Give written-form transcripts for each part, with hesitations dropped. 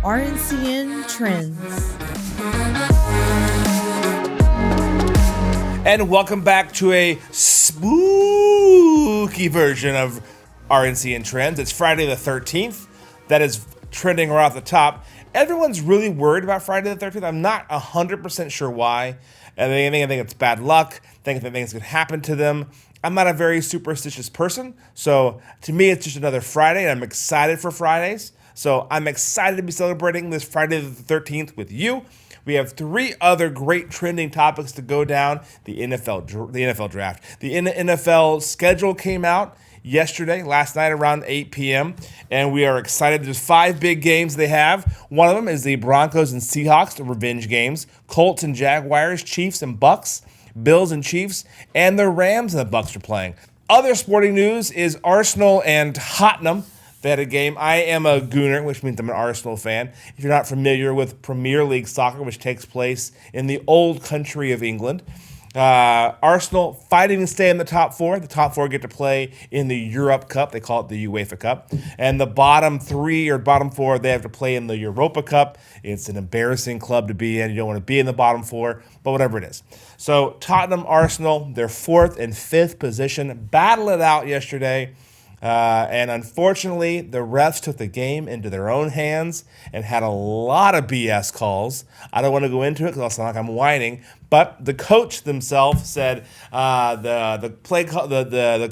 RNCN Trends. And welcome back to a spooky version of RNCN Trends. It's Friday the 13th. That is trending right off the top. Everyone's really worried about Friday the 13th. I'm not 100% sure why. I think it's bad luck. I think things could happen to them. I'm not a very superstitious person. So to me, it's just another Friday, and I'm excited for Fridays. So I'm excited to be celebrating this Friday the 13th with you. We have three other great trending topics to go down. The NFL draft. The NFL schedule came out last night around 8 p.m., and we are excited. There's 5 big games they have. One of them is the Broncos and Seahawks, the revenge games. Colts and Jaguars, Chiefs and Bucks, Bills and Chiefs, and the Rams and the Bucks are playing. Other sporting news is Arsenal and Tottenham. They had a game. I am a Gooner, which means I'm an Arsenal fan. If you're not familiar with Premier League soccer, which takes place in the old country of England, Arsenal fighting to stay in the top 4. The top 4 get to play in the Europe Cup. They call it the UEFA Cup. And the bottom 3 or bottom 4, they have to play in the Europa Cup. It's an embarrassing club to be in. You don't want to be in the bottom 4, but whatever it is. So Tottenham, Arsenal, their 4th and 5th position, battled it out yesterday. And unfortunately, the refs took the game into their own hands and had a lot of BS calls. I don't want to go into it because I'll sound like I'm whining. But the coach themselves said the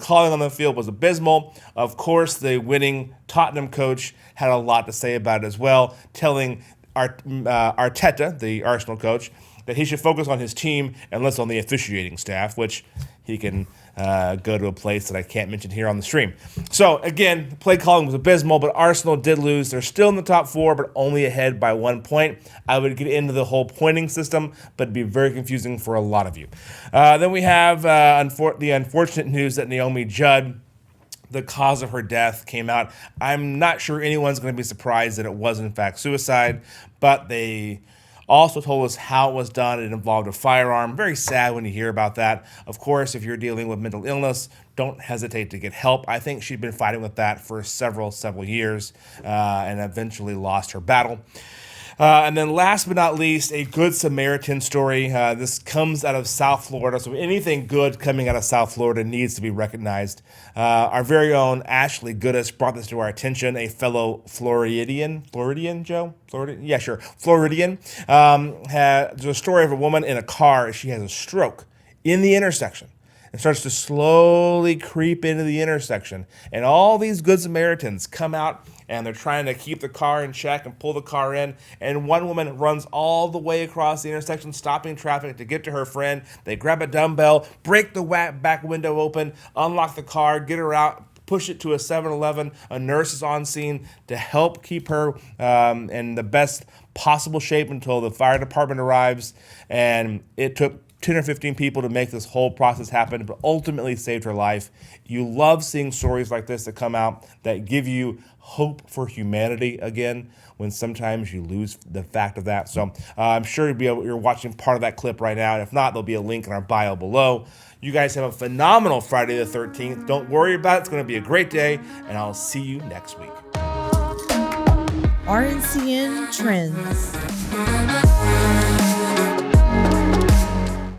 calling on the field was abysmal. Of course, the winning Tottenham coach had a lot to say about it as well, telling Arteta, the Arsenal coach, that he should focus on his team and less on the officiating staff, which he can go to a place that I can't mention here on the stream. So, again, the play calling was abysmal, but Arsenal did lose. They're still in the top 4, but only ahead by 1 point. I would get into the whole pointing system, but it'd be very confusing for a lot of you. Then we have the unfortunate news that Naomi Judd, the cause of her death, came out. I'm not sure anyone's going to be surprised that it was, in fact, suicide, but they also told us how it was done. It involved a firearm. Very sad when you hear about that. Of course, if you're dealing with mental illness, don't hesitate to get help. I think she'd been fighting with that for several years and eventually lost her battle. And then last but not least, a good Samaritan story. This comes out of South Florida, so anything good coming out of South Florida needs to be recognized. Our very own Ashley Goodis brought this to our attention, a fellow Floridian. Floridian, Joe? Floridian? Yeah, sure. Floridian. There's a story of a woman in a car. She has a stroke in the intersection and starts to slowly creep into the intersection. And all these good Samaritans come out and they're trying to keep the car in check and pull the car in. And one woman runs all the way across the intersection, stopping traffic to get to her friend. They grab a dumbbell, break the back window open, unlock the car, get her out, push it to a 7-Eleven. A nurse is on scene to help keep her in the best possible shape until the fire department arrives. And it took 10 or 15 people to make this whole process happen, but ultimately saved her life. You love seeing stories like this that come out that give you hope for humanity again when sometimes you lose the fact of that. So I'm sure you're watching part of that clip right now. And if not, there'll be a link in our bio below. You guys have a phenomenal Friday the 13th. Don't worry about it. It's going to be a great day, and I'll see you next week. RNCN Trends.